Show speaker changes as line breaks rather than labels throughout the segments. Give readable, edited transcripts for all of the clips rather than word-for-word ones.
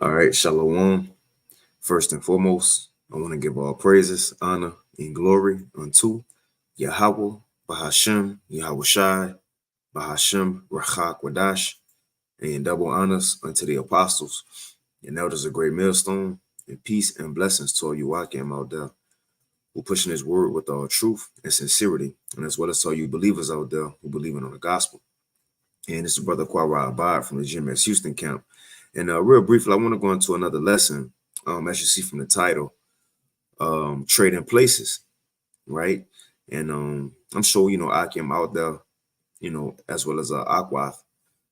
All right, Shalom. First and foremost, I want to give all praises, honor, and glory unto Yahweh, Bahashem, Yahweh Shai, Bahashem, Rachak Wadash, and double honors unto the apostles and elders of Great Millstone, and peace and blessings to all you Wakim out there who pushing his word with all truth and sincerity, and as well as to all you believers out there who believe in on the gospel. And it's the brother Kwara Abad from the GMS Houston camp. And real briefly, I want to go into another lesson, as you see from the title, Trading Places, right? And I'm sure, Akim out there, as well as Aquath,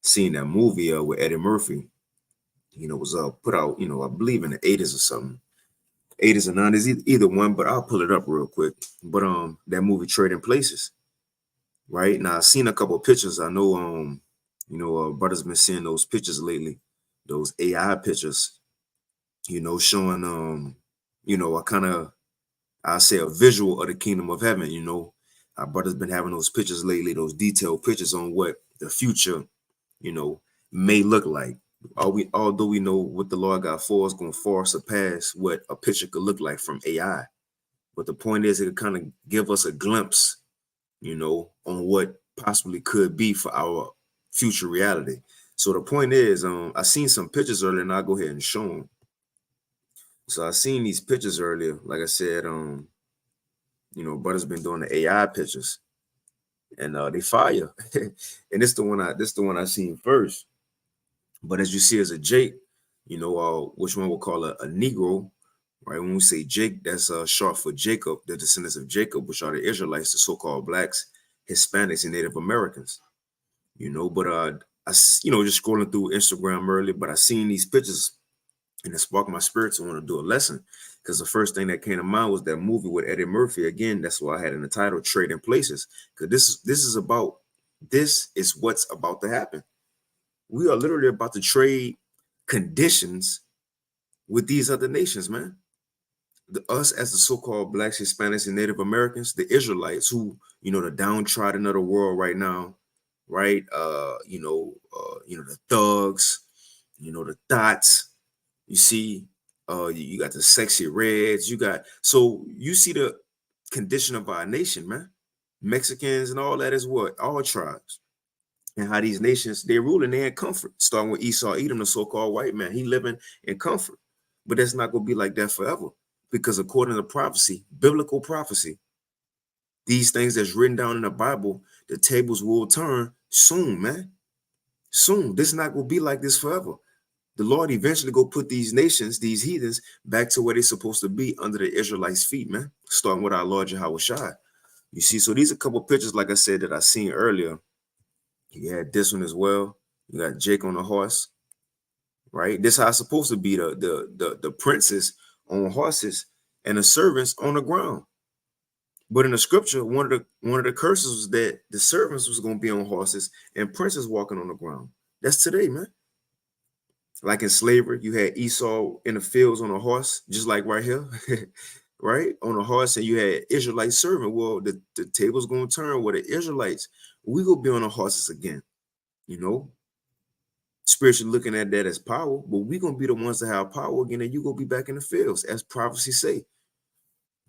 seeing that movie with Eddie Murphy, was put out, I believe in the 80s or something. 80s or 90s, either one, but I'll pull it up real quick. But that movie Trading Places, right? Now I've seen a couple of pictures. I know brothers been seeing those pictures lately, those AI pictures, showing a kind of, I say, a visual of the kingdom of heaven. Our brothers been having those pictures lately, those detailed pictures on what the future, may look like. Although we know what the Lord got for us going to far surpass what a picture could look like from AI. But the point is, it kind of give us a glimpse, on what possibly could be for our future reality. So the point is, I seen some pictures earlier, and I'll go ahead and show them. So I seen these pictures earlier. Like I said, brothers been doing the AI pictures, and they fire. And this the one I seen first. But as you see, as a Jake, which one we'll call a Negro, right? When we say Jake, that's short for Jacob, the descendants of Jacob, which are the Israelites, the so-called blacks, Hispanics, and Native Americans. But just scrolling through Instagram earlier, but I seen these pictures and it sparked my spirit to want to do a lesson, because the first thing that came to mind was that movie with Eddie Murphy. Again, that's why I had in the title Trading Places, because this is what's about to happen. We are literally about to trade conditions with these other nations, man. Us as the so-called blacks, Hispanics, and Native Americans, the Israelites, who, the downtrodden of the world right now, right? The thugs, the thoughts. You see, you got the sexy reds. So you see the condition of our nation, man. Mexicans and all that is what? All tribes. And how these nations, they're ruling, they're in comfort. Starting with Esau Edom, the so-called white man. He living in comfort. But that's not going to be like that forever. Because according to prophecy, biblical prophecy, these things that's written down in the Bible, the tables will turn soon, man. Soon. This is not going to be like this forever. The Lord eventually go put these nations, these heathens, back to where they're supposed to be, under the Israelites' feet, man. Starting with our Lord Yahweh Shai. You see, so these are a couple of pictures, like I said, that I seen earlier. You had this one as well. You got Jake on a horse, right? This is how it's supposed to be, the princes on horses and the servants on the ground. But in the scripture, one of the curses was that the servants was going to be on horses and princes walking on the ground. That's today, man. Like in slavery, you had Esau in the fields on a horse, just like right here, right? On a horse, and you had Israelite servant. Well, the table's going to turn where the Israelites, we going to be on the horses again, Spiritually looking at that as power, but we going to be the ones that have power again, and you going to be back in the fields, as prophecy say.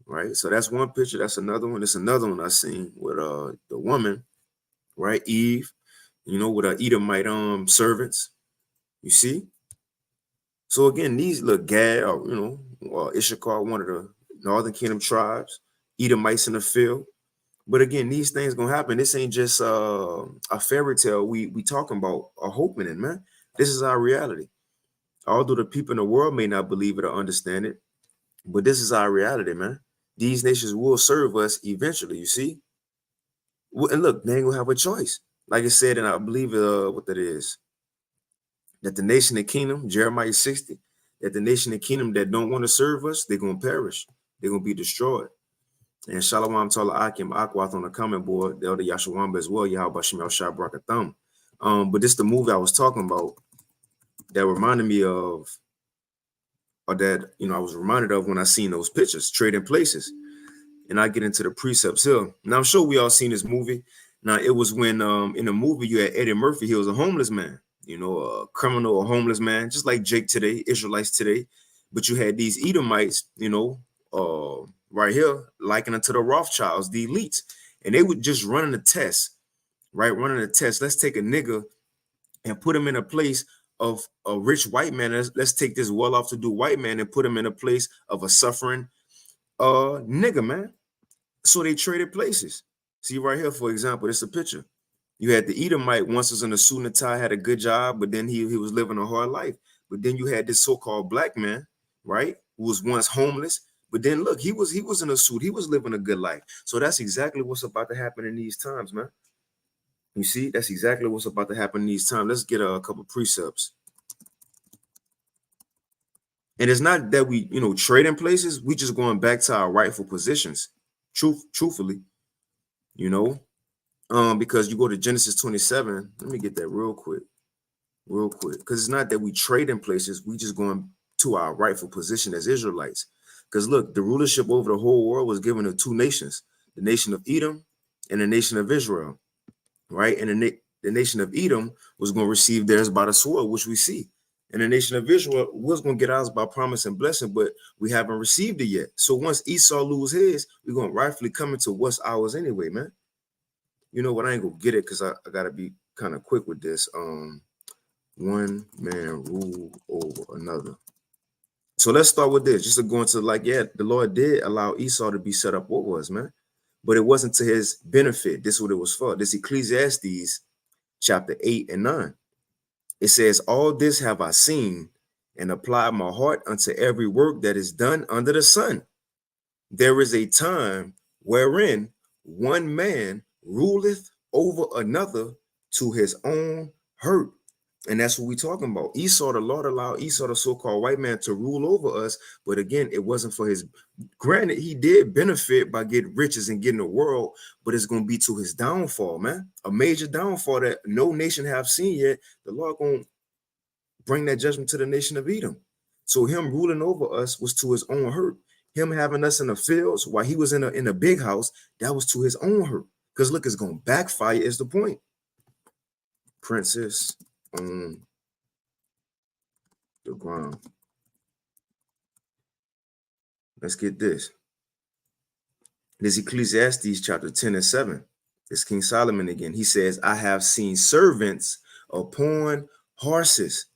Right, so that's one picture. That's another one. There's another one I seen with the woman, right, Eve, with her Edo-mite servants. You see. So again, these look Gad, or Issachar, one of the Northern Kingdom tribes, Edo-mites in the field. But again, these things gonna happen. This ain't just a fairy tale. We talking about a hope in it, man. This is our reality. Although the people in the world may not believe it or understand it, but this is our reality, man. These nations will serve us eventually, you see? And look, they ain't gonna have a choice. Like I said, and I believe what that is, that the nation and kingdom, Jeremiah 60, that the nation and kingdom that don't want to serve us, they're gonna perish. They're gonna be destroyed. And Shalom Tala Akim Akwath on the comment board, the other Yashawamba as well, Yahweh Bashim El Shah Brakatham. But this the movie I was talking about that reminded me of, or that I was reminded of when I seen those pictures, Trading Places. And I get into the precepts here. Now I'm sure we all seen this movie. Now it was when in the movie you had Eddie Murphy. He was a homeless man. a criminal or homeless man, just like Jake today, Israelites today. But you had these Edomites, right here, likened to the Rothschilds, the elites, and they would just running a test, right? Running a test. Let's take a nigga and put him in a place of a rich white man. Let's take this well-off-to-do white man and put him in a place of a suffering nigga, man. So they traded places. See right here, for example, this is a picture. You had the Edomite once was in a suit and tie, had a good job, but then he was living a hard life. But then you had this so-called black man, right, who was once homeless. But then look, he was in a suit, he was living a good life. So that's exactly what's about to happen in these times, man. You see, that's exactly what's about to happen in these times. Let's get a couple precepts. And it's not that we, trading places. We just going back to our rightful positions. Truthfully, because you go to Genesis 27. Let me get that real quick. Because it's not that we trade in places. We just going to our rightful position as Israelites. Because look, the rulership over the whole world was given to two nations, the nation of Edom and the nation of Israel, right? And the nation of Edom was going to receive theirs by the sword, which we see. And the nation of Israel was going to get ours by promise and blessing, but we haven't received it yet. So once Esau lose his, we're going to rightfully come into what's ours anyway, man. You know what? I ain't going to get it because I got to be kind of quick with this. One man rule over another. So let's start with this. Just to go into the Lord did allow Esau to be set up over us, man. But it wasn't to his benefit. This is what it was for. This Ecclesiastes chapter 8 and 9. It says, all this have I seen and applied my heart unto every work that is done under the sun. There is a time wherein one man ruleth over another to his own hurt. And that's what we're talking about. Esau, the Lord allowed Esau, the so-called white man, to rule over us. But again, it wasn't for his. Granted, he did benefit by getting riches and getting the world, but it's going to be to his downfall, man. A major downfall that no nation have seen yet. The Lord going to bring that judgment to the nation of Edom. So him ruling over us was to his own hurt. Him having us in the fields while he was in a big house, that was to his own hurt. Because look, it's going to backfire is the point. Princess on the ground. Let's get this. This Ecclesiastes chapter 10 and 7. It's King Solomon again. He says, I have seen servants upon horses.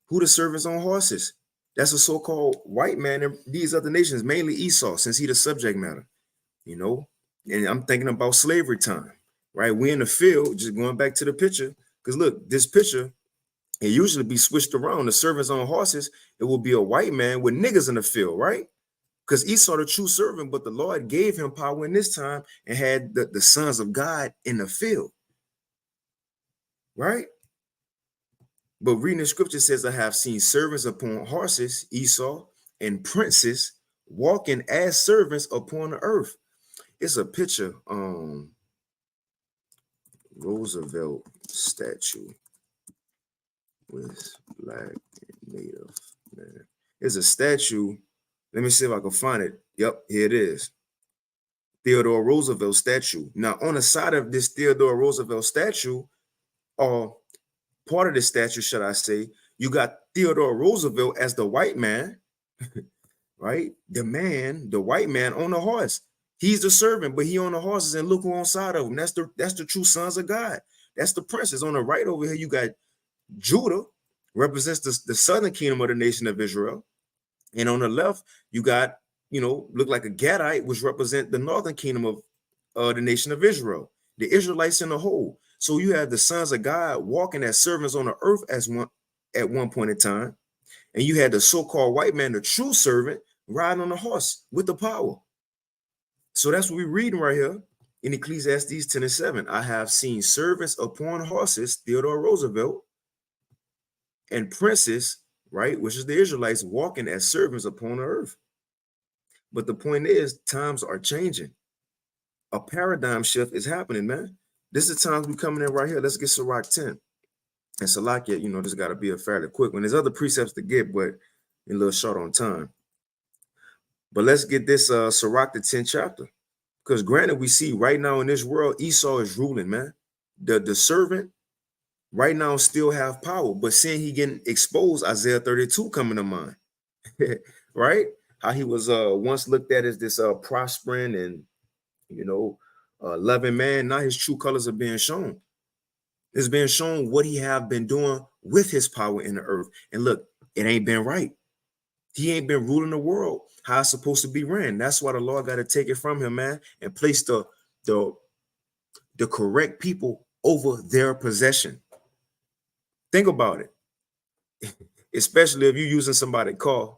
Who the servants on horses? That's a so-called white man in these other nations, mainly Esau, since he the subject matter, And I'm thinking about slavery time, right? We in the field, just going back to the picture. Because look, this picture, it usually be switched around. The servants on horses, it will be a white man with niggas in the field, right? Because Esau the true servant, but the Lord gave him power in this time and had the sons of God in the field, right? But reading the scripture says, I have seen servants upon horses, Esau, and princes walking as servants upon the earth. It's a picture, Roosevelt statue with black and native man. It's a statue. Let me see if I can find it. Yep, here it is. Theodore Roosevelt statue. Now, on the side of this Theodore Roosevelt statue, or part of the statue, should I say, you got Theodore Roosevelt as the white man, right? The white man on the horse. He's the servant, but he on the horses, and look who on side of him. That's the true sons of God. That's the princes. On the right over here, you got Judah, represents the southern kingdom of the nation of Israel. And on the left, you got, look like a Gadite, which represent the northern kingdom of the nation of Israel, the Israelites in the whole. So you have the sons of God walking as servants on the earth at one point in time. And you had the so-called white man, the true servant, riding on a horse with the power. So that's what we're reading right here in Ecclesiastes 10 and 7. I have seen servants upon horses, Theodore Roosevelt, and princes, right, which is the Israelites, walking as servants upon the earth. But the point is, times are changing. A paradigm shift is happening, man. This is the times we coming in right here. Let's get Sirach 10. And Salakia, this got to be a fairly quick one. There's other precepts to get, but a little short on time. But let's get this Sirach the 10th chapter. Because granted, we see right now in this world, Esau is ruling, man. The servant right now still have power, but seeing he getting exposed, Isaiah 32 coming to mind. Right? How he was once looked at as this prospering and you know loving man. Now his true colors are being shown. It's being shown what he have been doing with his power in the earth. And look, it ain't been right. He ain't been ruling the world how it's supposed to be ran. That's why the Lord got to take it from him, man, and place the the correct people over their possession. Think about it, especially if you're using somebody's car.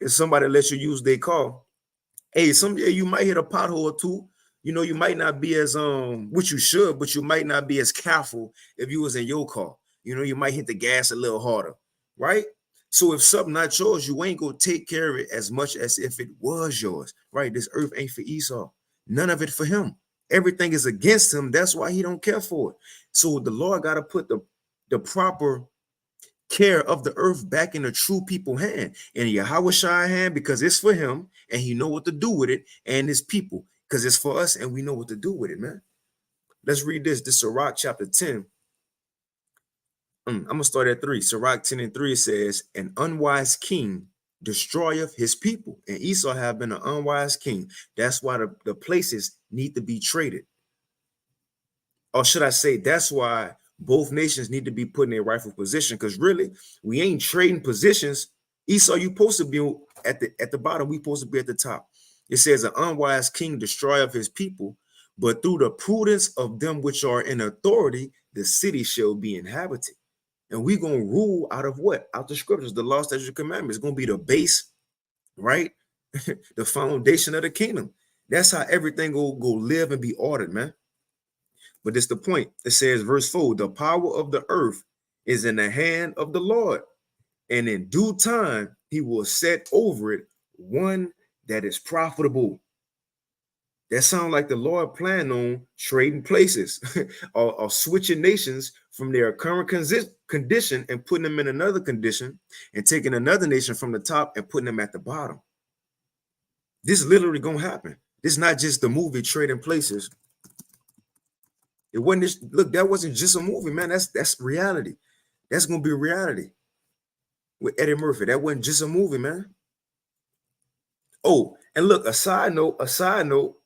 If somebody lets you use their car, hey, someday you might hit a pothole or two. You might not be as which you should, but you might not be as careful if you was in your car. You might hit the gas a little harder, right? So if something not yours, you ain't gonna take care of it as much as if it was yours, right? This earth ain't for Esau. None of it for him. Everything is against him. That's why he don't care for it. So the Lord got to put the proper care of the earth back in the true people hand, in Yahweh Shai hand, because it's for him and he know what to do with it, and his people because it's for us and we know what to do with it, man. Let's read this. This Sirach chapter 10. I'm gonna start at 3. Sirach 10 and 3 says, an unwise king destroyeth his people, and Esau have been an unwise king. That's why the places need to be traded. Or should I say, that's why both nations need to be put in a rightful position, because really, we ain't trading positions. Esau, you supposed to be at the bottom, we supposed to be at the top. It says, an unwise king destroy of his people, but through the prudence of them which are in authority, the city shall be inhabited. And we gonna rule out of what? Out the scriptures, the law, statutes, commandments. It's gonna be the base, right? The foundation of the kingdom. That's how everything go live and be ordered, man. But it's the point. It says, verse 4, the power of the earth is in the hand of the Lord, and in due time he will set over it one that is profitable. That sounds like the Lord plan on trading places or switching nations from their current condition and putting them in another condition, and taking another nation from the top and putting them at the bottom. This is literally going to happen. This is not just the movie Trading Places. It wasn't just, look, that wasn't just a movie, man. That's reality. That's gonna be reality with Eddie Murphy. That wasn't just a movie, man. Oh, and look, a side note,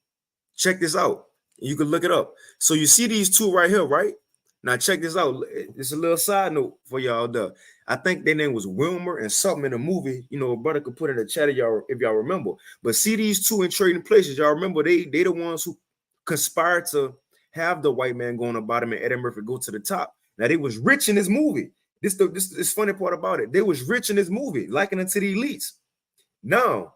check this out. You can look it up. So you see these two right here, right? Now check this out. It's a little side note for y'all. I think their name was Wilmer and something in the movie. A brother could put in the chat if y'all remember. But see these two in Trading Places. Y'all remember they the ones who conspired to have the white man going about him and Eddie Murphy go to the top. Now they was rich in this movie. This funny part about it. They was rich in this movie, liking it to the elites. Now,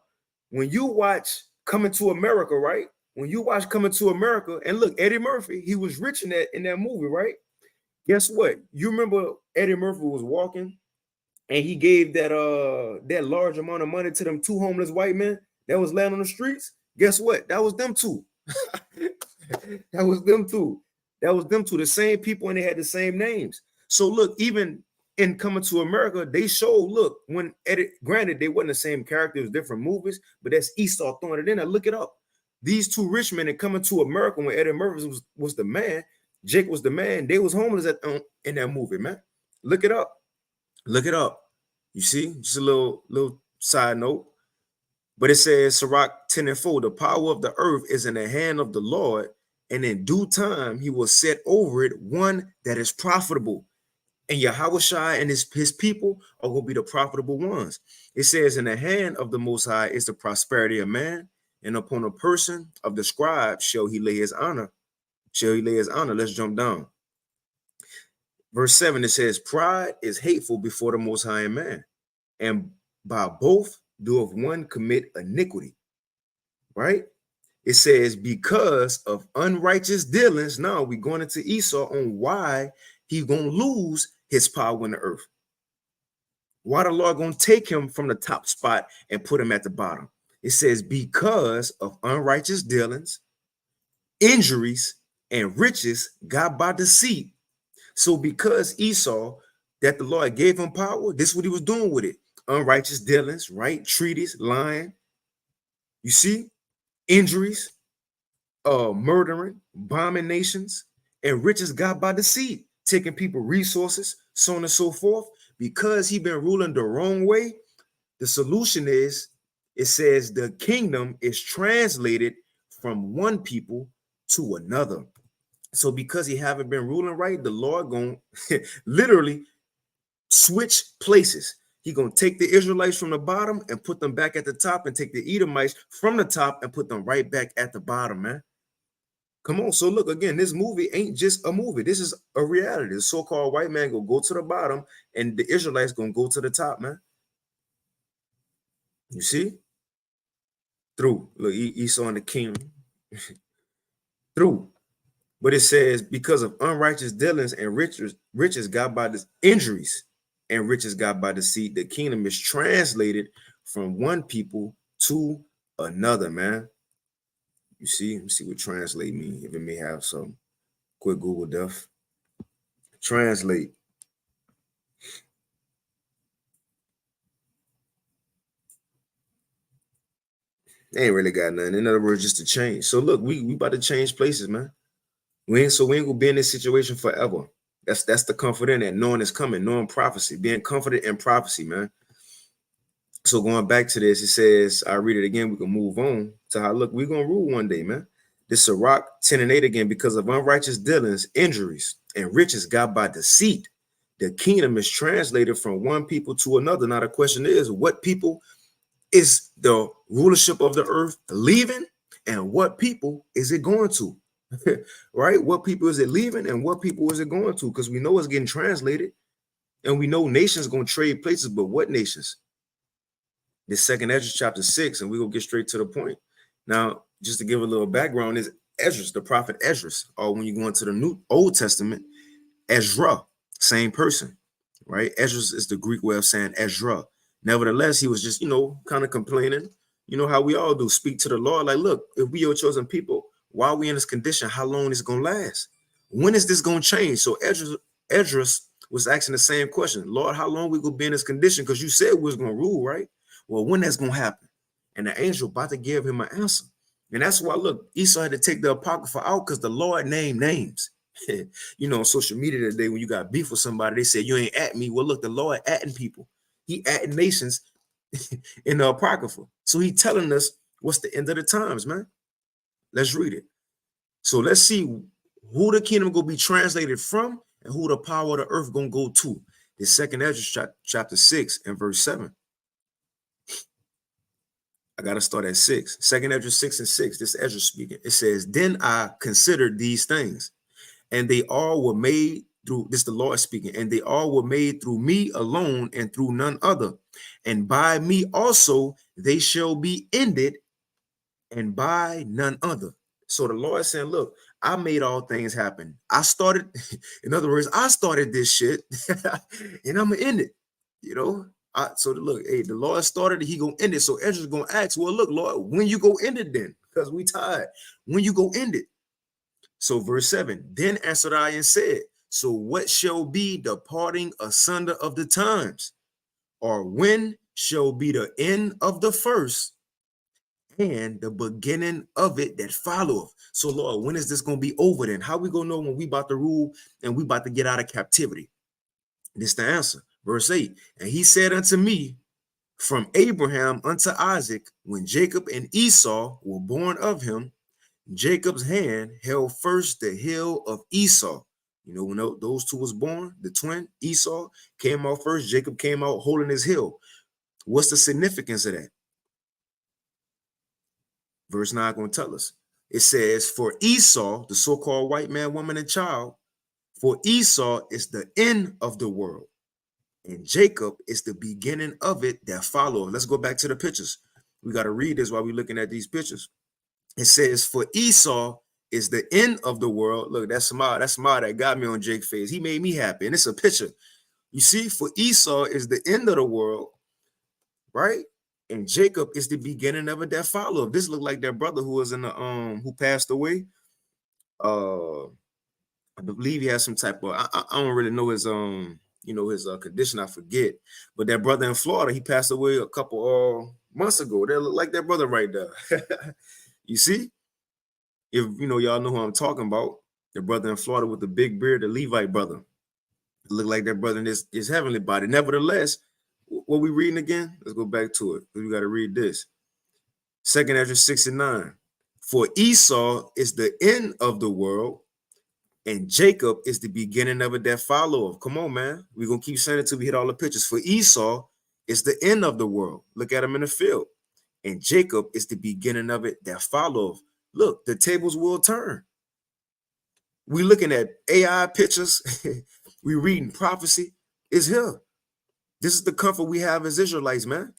when you watch Coming to America, right? When you watch Coming to America, and look, Eddie Murphy, he was rich in that movie, right? Guess what? You remember Eddie Murphy was walking and he gave that large amount of money to them two homeless white men that was laying on the streets? Guess what? That was them two. That was them two. That was them two, the same people, and they had the same names. So look, even in Coming to America, they showed, look, when granted, they wasn't the same character, it was different movies, but that's Esau throwing it in there. Look it up. These two rich men in Coming to America, when Eddie Murphy was the man, Jake was the man, they was homeless in that movie, man. Look it up. Look it up. You see, just a little side note. But it says, Sirach 10 and 4, the power of the earth is in the hand of the Lord, and in due time he will set over it one that is profitable. And Yahweh Shai and his people are going to be the profitable ones. It says, in the hand of the Most High is the prosperity of man, and upon a person of the scribe shall he lay his honor. Shall he lay his honor? Let's jump down. Verse 7, it says, pride is hateful before the Most High and man, and by both doeth one commit iniquity. Right? It says, because of unrighteous dealings. Now we're going into Esau on why he's going to lose his power in the earth. Why the Lord going to take him from the top spot and put him at the bottom? It says, because of unrighteous dealings, injuries, and riches got by deceit. So because Esau, that the Lord gave him power, this is what he was doing with it. Unrighteous dealings, right? Treaties, lying. You see? Injuries, murdering, bombing nations, and riches got by deceit. taking people resources, so on and so forth, because he been ruling the wrong way. The solution is, it says the kingdom is translated from one people to another. So because he haven't been ruling right, the Lord gonna literally switch places. He gonna take the Israelites from the bottom and put them back at the top, and take the Edomites from the top and put them right back at the bottom, man. Come on. So look, again, this movie ain't just a movie. This is a reality. The so-called white man gonna go to the bottom, and the Israelites gonna go to the top, man. You see? Through. Look, Esau and the kingdom. Through. But it says, because of unrighteous dealings and riches got by the injuries, and riches got by deceit, the kingdom is translated from one people to another, man. You see? Let me see what translate mean, if it may have some. Quick Google def. Translate. They ain't really got nothing. In other words, just to change. So look, we about to change places, man. We ain't gonna be in this situation forever. That's the comfort in it, knowing it's coming, knowing prophecy, being comforted in prophecy, man. So going back to this, it says, I read it again, we can move on to how, look, we're gonna rule one day, man. This Sirach 10 and 8 again, because of unrighteous dealings, injuries, and riches got by deceit, the kingdom is translated from one people to another. Now the question is, what people is the rulership of the earth leaving, and what people is it going to? Right? What people is it leaving, and what people is it going to? Because we know it's getting translated, and we know nations going to trade places, but what nations? This second Ezra chapter 6, and we're going to get straight to the point. Now, just to give a little background, is Ezra, the prophet Ezra, or when you go into the New Old Testament, Ezra, same person, right? Ezra is the Greek way of saying Ezra. Nevertheless, he was just, kind of complaining, how we all do, speak to the Lord, like, look, if we your chosen people, why are we in this condition? How long is it going to last? When is this going to change? So Ezra was asking the same question, Lord, how long we going to be in this condition? Because you said we was going to rule, right? Well, when that's going to happen? And the angel about to give him an answer. And that's why, look, Esau had to take the Apocrypha out, because the Lord named names. On social media today, when you got beef with somebody, they say, you ain't at me. Well, look, the Lord atting people. He atting nations in the Apocrypha. So he telling us what's the end of the times, man. Let's read it. So let's see who the kingdom going to be translated from, and who the power of the earth going to go to. The second Ezra chapter 6 and verse 7. I got to start at 6. Second Ezra 6 and 6. This is Ezra speaking. It says, then I considered these things, and they all were made through, this is the Lord speaking, and they all were made through me alone and through none other. And by me also they shall be ended, and by none other. So the Lord is saying, look, I made all things happen. I started, in other words, I started this shit, and I'm going to end it, So look, hey, the Lord started it, he gonna end it. So Ezra's gonna ask, well, look, Lord, when you go end it then? Because we tired. When you go end it? So verse 7, then answered I and said, so what shall be the parting asunder of the times? Or when shall be the end of the first and the beginning of it that followeth? So Lord, when is this going to be over then? How we going to know when we about to rule and we about to get out of captivity? This the answer. Verse 8, and he said unto me, from Abraham unto Isaac, when Jacob and Esau were born of him, Jacob's hand held first the heel of Esau. When those two was born, the twin, Esau came out first. Jacob came out holding his heel. What's the significance of that? Verse 9 going to tell us. It says, for Esau, the so-called white man, woman, and child, for Esau is the end of the world, and Jacob is the beginning of it that follows. Let's go back to the pictures. We got to read this while we're looking at these pictures. It says, for Esau is the end of the world. Look, that's smile. That's smile that got me on Jake's face. He made me happy. And it's a picture. You see, for Esau is the end of the world, right? And Jacob is the beginning of it that followed. This looked like that brother who was in the who passed away. I believe he has some type of, I don't really know his his condition, I forget. But that brother in Florida, he passed away a couple months ago. They look like that brother right there. You see? If y'all know who I'm talking about, the brother in Florida with the big beard, the Levite brother. Look like that brother in this heavenly body. Nevertheless, what we reading again? Let's go back to it. We got to read this. 2nd Ezra 6:9. For Esau is the end of the world, and Jacob is the beginning of it that followeth. Come on, man. We're going to keep saying it till we hit all the pictures. For Esau is the end of the world. Look at him in the field. And Jacob is the beginning of it that followeth. Look, the tables will turn. We looking at AI pictures. We reading prophecy. It's here. This is the comfort we have as Israelites, man.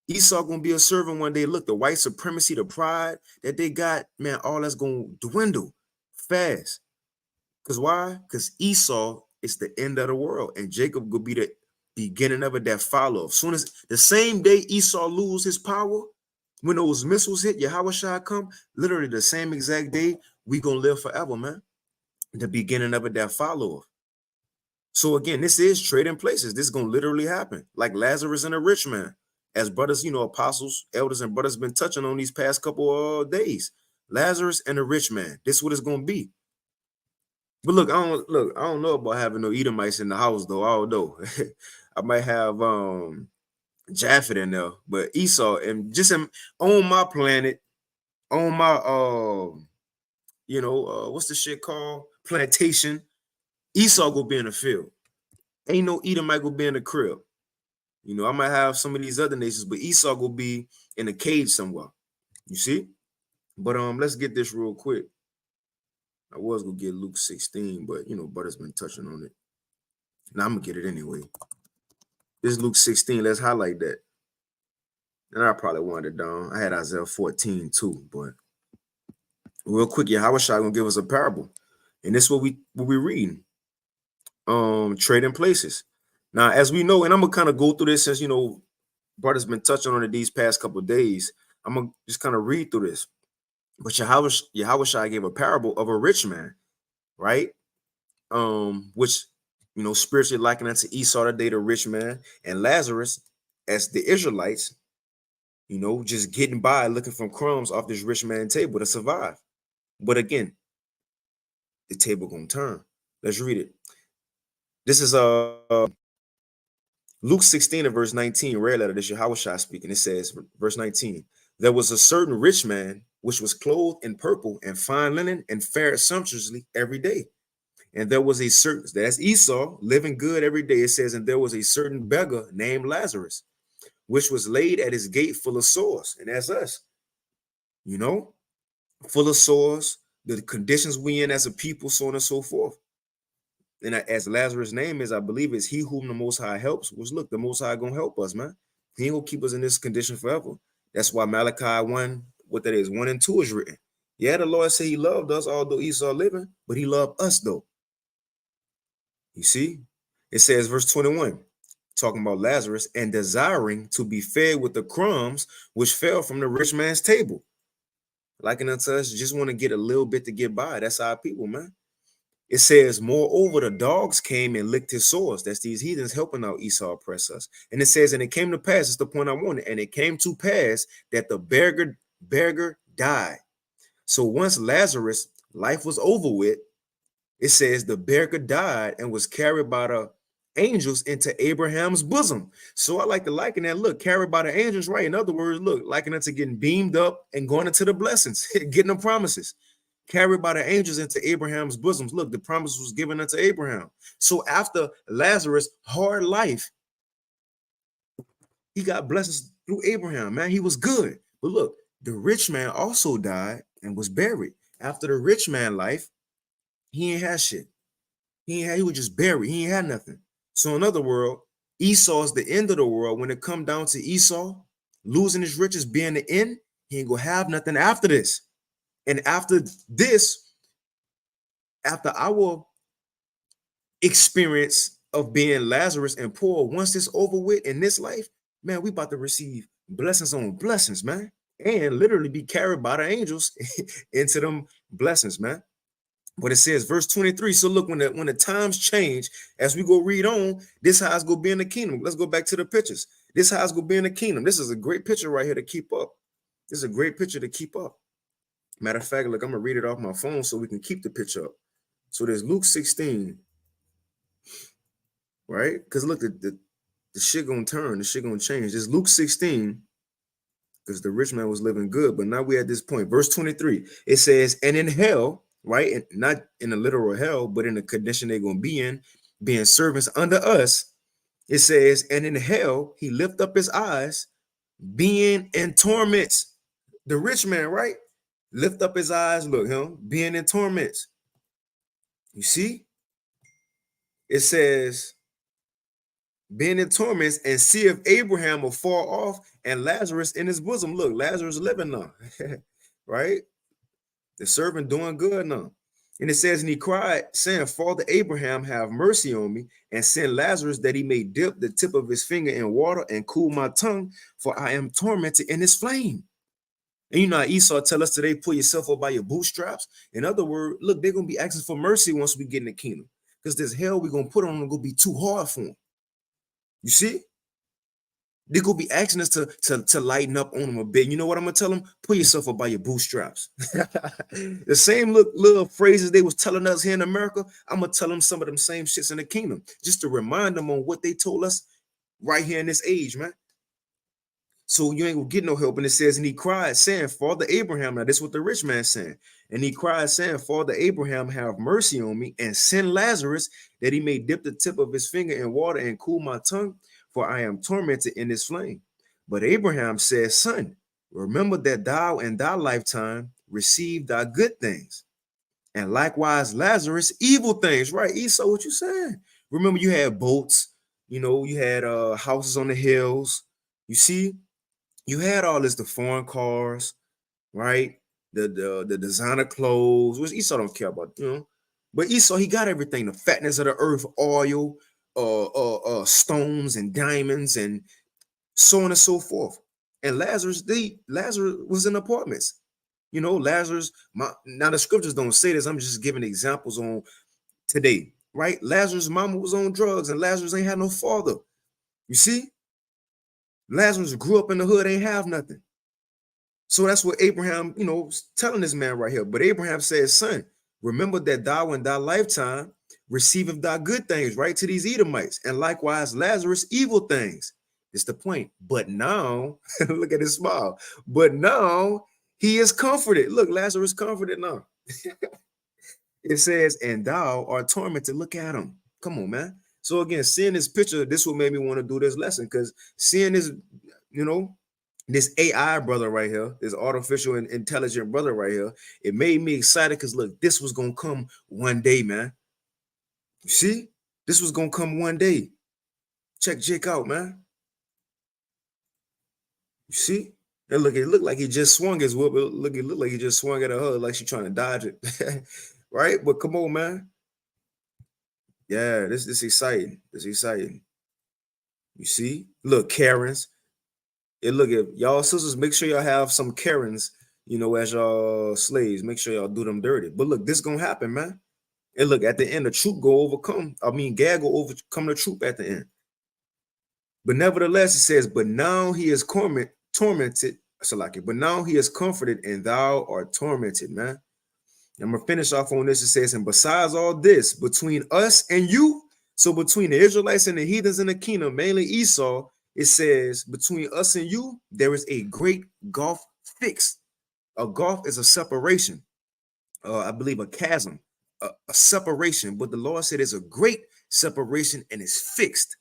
Esau gonna be a servant one day. Look, the white supremacy, the pride that they got, man, all that's gonna dwindle fast. Because why? Because Esau is the end of the world, and Jacob will be the beginning of it that follow. As soon as the same day Esau lose his power, when those missiles hit, Yahweh shall come, literally the same exact day, we gonna live forever, man. The beginning of it that follow. So again, this is trading places. This is gonna literally happen, like Lazarus and a rich man. As brothers, apostles, elders, and brothers been touching on these past couple of days. Lazarus and a rich man. This is what it's gonna be. But look, I don't know about having no Edo-mites in the house though. I don't know. I might have Japhet in there, but Esau and just on my planet, on my what's the shit called? Plantation. Esau gonna be in the field. Ain't no Edomite gonna be in the crib. I might have some of these other nations, but Esau gonna be in a cage somewhere. You see? But let's get this real quick. I was gonna get Luke 16, but brother's been touching on it. Now I'm gonna get it anyway. This is Luke 16. Let's highlight that. And I probably wanted it down. I had Isaiah 14 too, but real quick, Yahweh Shai gonna give us a parable. And this is what we reading. Trading places. Now, as we know, and I'm gonna kind of go through this since brother's been touching on it these past couple of days. I'm gonna just kind of read through this. But Yahweh Shai gave a parable of a rich man, right? Which spiritually likened unto Esau today, the rich man, and Lazarus as the Israelites, just getting by looking for crumbs off this rich man's table to survive. But again, the table gonna turn. Let's read it. This is Luke 16 and verse 19, red letter. This is Yahweh Shai speaking. It says, verse 19, there was a certain rich man which was clothed in purple and fine linen and fared sumptuously every day. And there was a certain, that's Esau, living good every day. It says, and there was a certain beggar named Lazarus, which was laid at his gate full of sores. And that's us, full of sores, the conditions we in as a people, so on and so forth. And as Lazarus' name is, I believe, is he whom the Most High helps. Which look, the Most High gonna help us, man. He ain't gonna keep us in this condition forever. That's why Malachi 1, what that is, 1 and 2 is written. Yeah, the Lord said he loved us, although Esau living, but he loved us though. You see, it says verse 21, talking about Lazarus, and desiring to be fed with the crumbs which fell from the rich man's table. Liking unto us, just want to get a little bit to get by. That's our people, man. It says, moreover, the dogs came and licked his sores. That's these heathens helping out Esau oppress us. And it says, and it came to pass, it's the point I wanted, and it came to pass that the beggar died. So once Lazarus' life was over with, it says the beggar died and was carried by the angels into Abraham's bosom. So I like to liken that, look, carried by the angels, right? In other words, look, liken it to getting beamed up and going into the blessings, getting the promises. Carried by the angels into Abraham's bosoms. Look, the promise was given unto Abraham. So after Lazarus' hard life, he got blessings through Abraham, man. He was good. But look, the rich man also died and was buried. After the rich man life, he ain't had shit. He was just buried. He ain't had nothing. So in other words, Esau is the end of the world. When it come down to Esau, losing his riches being the end, he ain't gonna have nothing after this. And after this, after our experience of being Lazarus and poor, once it's over with in this life, man, we about to receive blessings on blessings, man, and literally be carried by the angels into them blessings, man. But it says, verse 23. So look, when the times change, as we go read on, this how it's gonna be in the kingdom. Let's go back to the pictures. This how it's gonna be in the kingdom. This is a great picture right here to keep up. This is a great picture to keep up. Matter of fact, look, I'm gonna read it off my phone so we can keep the picture up. So there's Luke 16. right? Because look, the shit gonna turn, the shit gonna change. This Luke 16, because the rich man was living good, but now we at this point. Verse 23, it says, and in hell, right? And not in a literal hell, but in the condition they're gonna be in, being servants under us. It says, and in hell, he lift up his eyes, being in torments. The rich man, right? Lift up his eyes, look, him being in torments. You see? It says, being in torments, and see if Abraham afar off and Lazarus in his bosom. Look, Lazarus living now, right? The servant doing good now. And it says, and he cried, saying, Father Abraham, have mercy on me, and send Lazarus that he may dip the tip of his finger in water and cool my tongue, for I am tormented in this flame. And you know how Esau tell us today, pull yourself up by your bootstraps. In other words, look, they're going to be asking for mercy once we get in the kingdom. Because this hell we're going to put on them going to be too hard for them. You see? They're going to be asking us to lighten up on them a bit. You know what I'm going to tell them? Pull yourself up by your bootstraps. The same little phrases they was telling us here in America, I'm going to tell them some of them same shits in the kingdom. Just to remind them on what they told us right here in this age, man. So you ain't gonna get no help. And it says, and he cried, saying, Father Abraham. Now, this is what the rich man saying. And he cried, saying, Father Abraham, have mercy on me, and send Lazarus that he may dip the tip of his finger in water and cool my tongue, for I am tormented in this flame. But Abraham said, Son, remember that thou in thy lifetime received thy good things, and likewise Lazarus evil things. Right, Esau, what you saying? Remember, you had boats, you had houses on the hills. You see, you had all this, the foreign cars, right? The designer clothes, which Esau don't care about, But Esau, he got everything: the fatness of the earth, oil, stones and diamonds, and so on and so forth. And Lazarus was in apartments. Lazarus. Now the scriptures don't say this. I'm just giving examples on today, right? Lazarus' mama was on drugs, and Lazarus ain't had no father. You see, Lazarus grew up in the hood, ain't have nothing. So that's what Abraham, telling this man right here. But Abraham says, Son, remember that thou in thy lifetime receiveth thy good things, right, to these Edo-mites, and likewise Lazarus evil things. It's the point. But now, look at his smile. But now he is comforted. Look, Lazarus comforted now. It says, and thou art tormented. Look at him. Come on, man. So again, seeing this picture, this what made me want to do this lesson, because seeing this, this AI brother right here, this artificial and intelligent brother right here, it made me excited because look, this was gonna come one day, man. You see, this was gonna come one day. Check Jake out, man. You see, and look, it looked like he just swung his whip. It looked like he just swung at her like she trying to dodge it, right? But come on, man. Yeah, this exciting. This exciting. You see, look, Karens. And look, if y'all sisters, make sure y'all have some Karens, as y'all slaves. Make sure y'all do them dirty. But look, this gonna happen, man. And look, at the end, the troop go overcome. Gad go overcome the troop at the end. But nevertheless, it says, but now he is tormented. But now he is comforted, and thou art tormented, man. I'm gonna finish off on this. It says, and besides all this, between us and you, so between the Israelites and the heathens in the kingdom, mainly Esau, it says, between us and you, there is a great gulf fixed. A gulf is a separation, I believe a chasm, a separation. But the Lord said it's a great separation and it's fixed,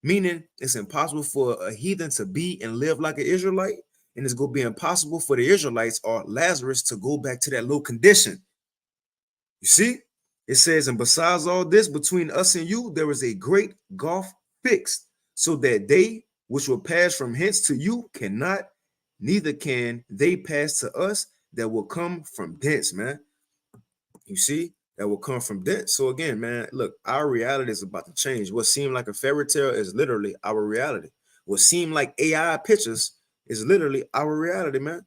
meaning it's impossible for a heathen to be and live like an Israelite, and it's going to be impossible for the Israelites or Lazarus to go back to that low condition. You see, it says, and besides all this, between us and you, there is a great gulf fixed, so that they which will pass from hence to you cannot, neither can they pass to us that will come from thence, man. You see, that will come from thence. So again, man, look, our reality is about to change. What seemed like a fairy tale is literally our reality. What seemed like AI pictures is literally our reality, man.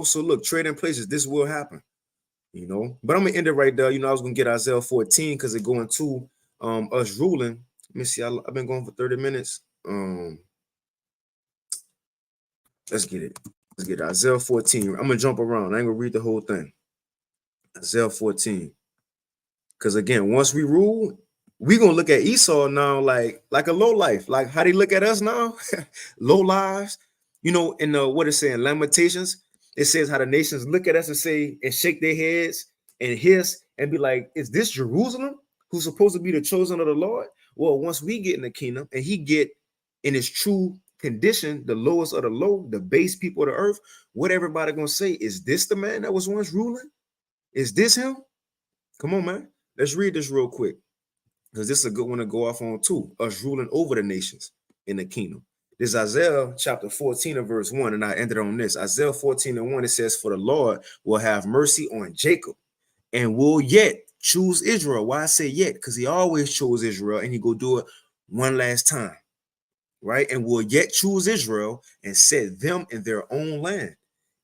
So look, trading places, this will happen. But I'm gonna end it right there. I was gonna get Isaiah 14 because it going to us ruling. Let me see. I've been going for 30 minutes. Let's get it. Let's get it. Isaiah 14. I'm gonna jump around. I ain't gonna read the whole thing. Isaiah 14. Because again, once we rule, we gonna look at Esau now like a low life, like how they look at us now, low lives. In the what it's saying, Lamentations, it says how the nations look at us and say and shake their heads and hiss and be like, "Is this Jerusalem who's supposed to be the chosen of the Lord?" Well, once we get in the kingdom and he get in his true condition, the lowest of the low, the base people of the earth, what everybody gonna say? Is this the man that was once ruling? Is this him? Come on, man. Let's read this real quick, because this is a good one to go off on too. Us ruling over the nations in the kingdom. This is Isaiah chapter 14 and verse 1, and I ended on this. Isaiah 14 and 1, it says, "For the Lord will have mercy on Jacob and will yet choose Israel." Why I say yet? Because he always chose Israel and he go do it one last time, right? "And will yet choose Israel and set them in their own land.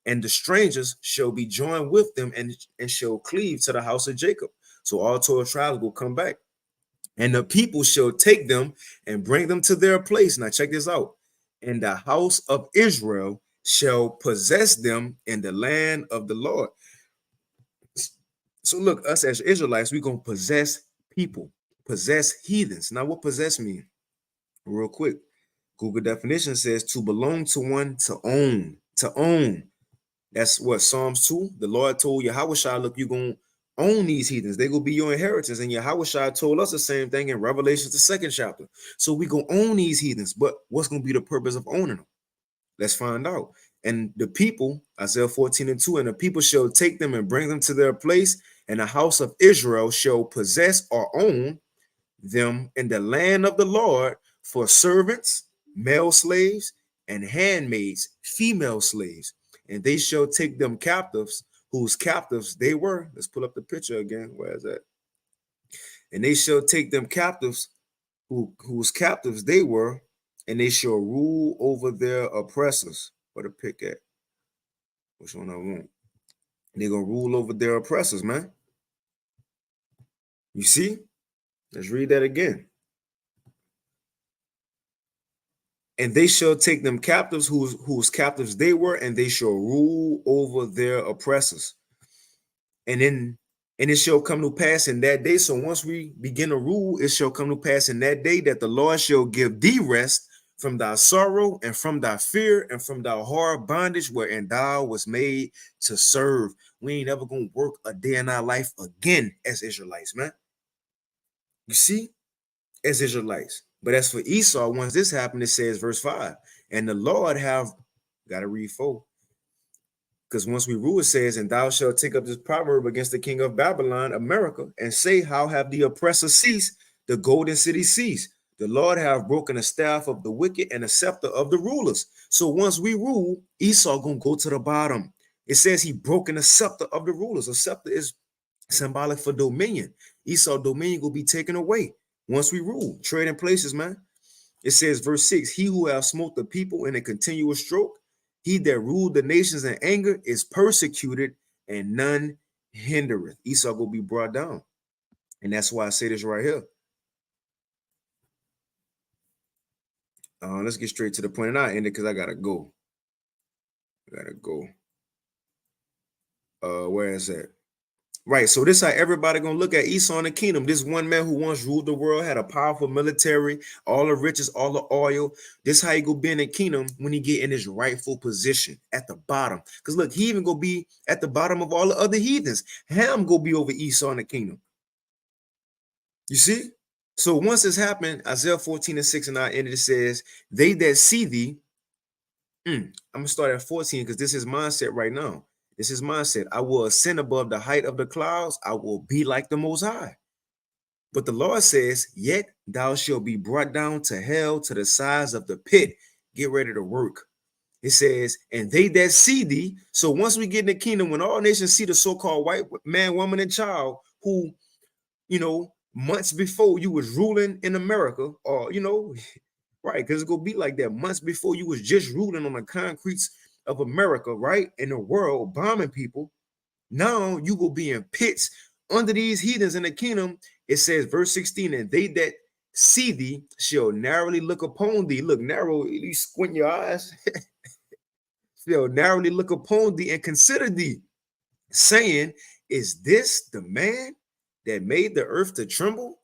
And the strangers shall be joined with them and shall cleave to the house of Jacob." So all 12 tribes will come back. "And the people shall take them and bring them to their place." Now, check this out. "And the house of Israel shall possess them in the land of the Lord." So, look, us as Israelites, we're going to possess people, possess heathens. Now, what possess mean? Real quick, Google definition says to belong to one, to own, to own. That's what Psalms 2. The Lord told Yahweh, look, you're going to own these heathens. They're going to be your inheritance. And Yahweh told us the same thing in Revelation, the 2nd chapter. So we're going to own these heathens. But what's going to be the purpose of owning them? Let's find out. "And the people," Isaiah 14 and 2, "and the people shall take them and bring them to their place, and the house of Israel shall possess or own them in the land of the Lord for servants, male slaves, and handmaids, female slaves. And they shall take them captives, whose captives they were." Let's pull up the picture again. Where is that? "And they shall take them captives, whose captives they were, and they shall rule over their oppressors." Where the pick at? Which one I want? They're going to rule over their oppressors, man. You see? Let's read that again. "And they shall take them captives, whose captives they were, and they shall rule over their oppressors. And it shall come to pass in that day." So once we begin to rule, it shall come to pass in that day that the Lord shall give thee rest from thy sorrow and from thy fear and from thy hard bondage wherein thou was made to serve. We ain't ever gonna work a day in our life again as Israelites, man. You see? As Israelites. But as for Esau, once this happened, it says, verse 5, "And the Lord have," gotta read 4, because once we rule, it says, "And thou shalt take up this proverb against the king of Babylon, America, and say, How have the oppressor ceased, the golden city ceased? The Lord have broken the staff of the wicked and the scepter of the rulers." So once we rule, Esau gonna go to the bottom. It says he broken the scepter of the rulers. A scepter is symbolic for dominion. Esau dominion will be taken away once we rule. Trading places, man. It says, verse 6, "He who have smote the people in a continuous stroke, he that ruled the nations in anger, is persecuted, and none hindereth." Esau will be brought down. And that's why I say this right here. Let's get straight to the point, and I end it because I gotta go. Where is that? Right. So this how everybody gonna look at Esau in the kingdom. This one man who once ruled the world, had a powerful military, all the riches, all the oil. This how he go be in the kingdom when he get in his rightful position at the bottom. Because look, he even gonna be at the bottom of all the other heathens. Ham go be over Esau in the kingdom. You see? So once this happened, Isaiah 14 and 6 and I ended, it says, "They that see thee," I'm gonna start at 14 because this is mindset right now. This is mindset. "I will ascend above the height of the clouds. I will be like the Most High." But the Lord says, "Yet thou shalt be brought down to hell, to the sides of the pit." Get ready to work. It says, "And they that see thee." So once we get in the kingdom, when all nations see the so-called white man, woman, and child who, months before you was ruling in America, or, right, because it's going to be like that. Months before you was just ruling on the concretes of America, right, in the world, bombing people. Now you will be in pits under these heathens in the kingdom. It says, verse 16, "And they that see thee shall narrowly look upon thee." Look, narrow, you squint your eyes. "Shall narrowly look upon thee and consider thee, saying, Is this the man that made the earth to tremble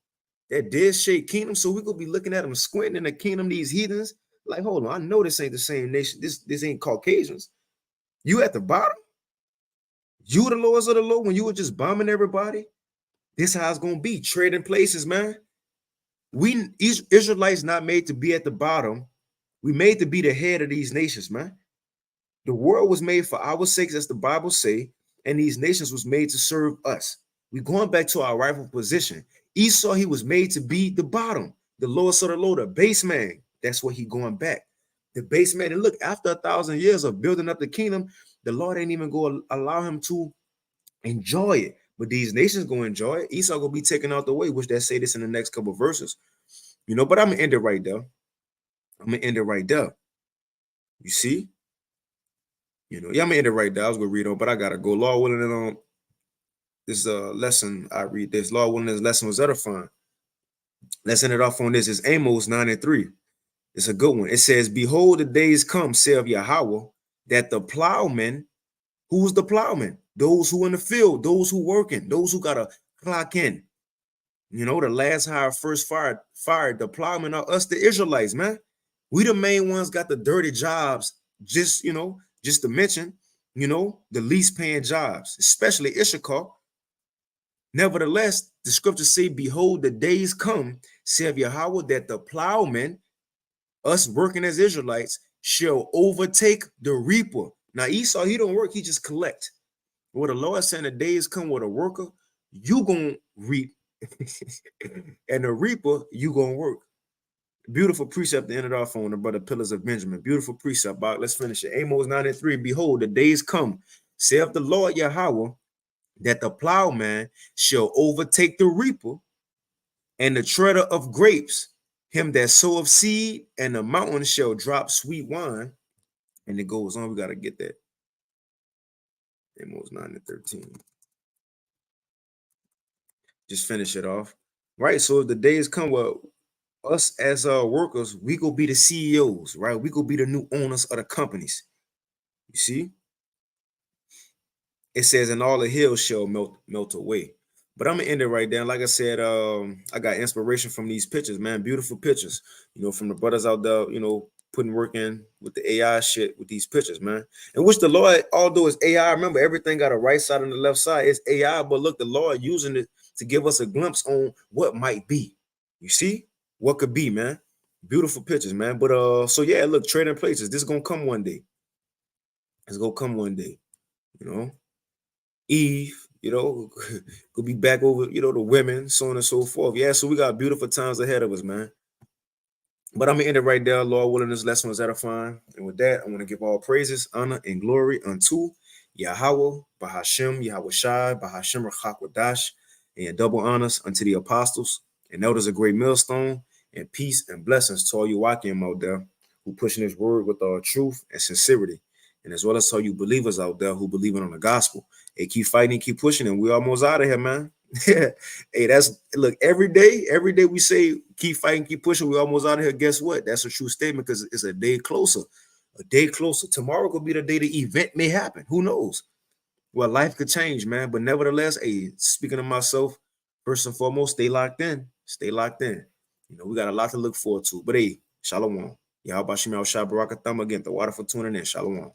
that dead shaped kingdom. So we gonna be looking at them squinting in the kingdom, these heathens. Like, hold on, I know this ain't the same nation. This ain't Caucasians. You at the bottom? You the lords of the low when you were just bombing everybody? This how it's gonna be. Trading places, man. We Israelites not made to be at the bottom. We made to be the head of these nations, man. The world was made for our sakes, as the Bible say, and these nations was made to serve us. We going back to our rightful position. Esau, he was made to be the bottom, the lowest of the low, the base man. That's what he going back. The base man. And look, after 1,000 years of building up the kingdom, the Lord ain't even going to allow him to enjoy it. But these nations going to enjoy it. Esau going to be taken out the way, which they say this in the next couple of verses. But I'm going to end it right there. I'm going to end it right there. You see? Yeah, I'm going to end it right there. I was going to read on, but I got to go. Lord willing, and this lesson, I read this. Lord willing, this lesson was edifying. Let's end it off on this. It's Amos 9:3. It's a good one. It says, behold, the days come, saith Yahweh, that the plowman, who's the plowman? Those who in the field, those who working, those who got to clock in. The last hire first fired. The plowmen are us, the Israelites, man. We the main ones got the dirty jobs, just to mention, the least paying jobs, especially Issachar. Nevertheless, the scriptures say, behold, the days come, saith Yahweh, that the plowmen, us working as Israelites, shall overtake the reaper. Now, Esau, he don't work, he just collect. What the Lord saying, the days come with a worker, you gonna reap. And the reaper, you gonna work. Beautiful precept to end it off on, the brother Pillars of Benjamin. Beautiful precept, Bob. Let's finish it. Amos 9:3. Behold, the days come, saith the Lord Yahweh, that the plowman shall overtake the reaper, and the treader of grapes, him that soweth seed, and the mountain shall drop sweet wine. And it goes on. We got to get that. Amos 9:13. Just finish it off. Right. So if the days come where us as workers, we go be the CEOs, right? We go be the new owners of the companies. You see? It says, and all the hills shall melt away. But I'm gonna end it right there. Like I said, I got inspiration from these pictures, man. Beautiful pictures, from the brothers out there, putting work in with the AI shit with these pictures, man. And which the Lord, although it's AI, remember everything got a right side and the left side. It's AI, but look, the Lord using it to give us a glimpse on what might be. You see what could be, man. Beautiful pictures, man. But so yeah, look, trading places. This is gonna come one day. It's gonna come one day, Eve, could be back over, the women, so on and so forth. Yeah, so we got beautiful times ahead of us, man. But I'm gonna end it right there. Lord willing, this lesson was edifying. And with that, I want to give all praises, honor, and glory unto Yahweh, Bahashem, Yahweh Shai, Bahashem Rachakwadash, and double honors unto the apostles and elders of great millstone, and peace and blessings to all you Wakim out there who pushing this word with truth and sincerity. And as well as all you believers out there who believe in on the gospel. Hey, keep fighting, keep pushing, and we're almost out of here, man. Hey, look, every day we say keep fighting, keep pushing, we're almost out of here. Guess what? That's a true statement, because it's a day closer. A day closer. Tomorrow could be the day the event may happen. Who knows? Well, life could change, man. But nevertheless, hey, speaking of myself, first and foremost, stay locked in. Stay locked in. We got a lot to look forward to. But hey, shalom. Yahweh Shemel Shah Barakatham again. The water for tuning in. Shalom.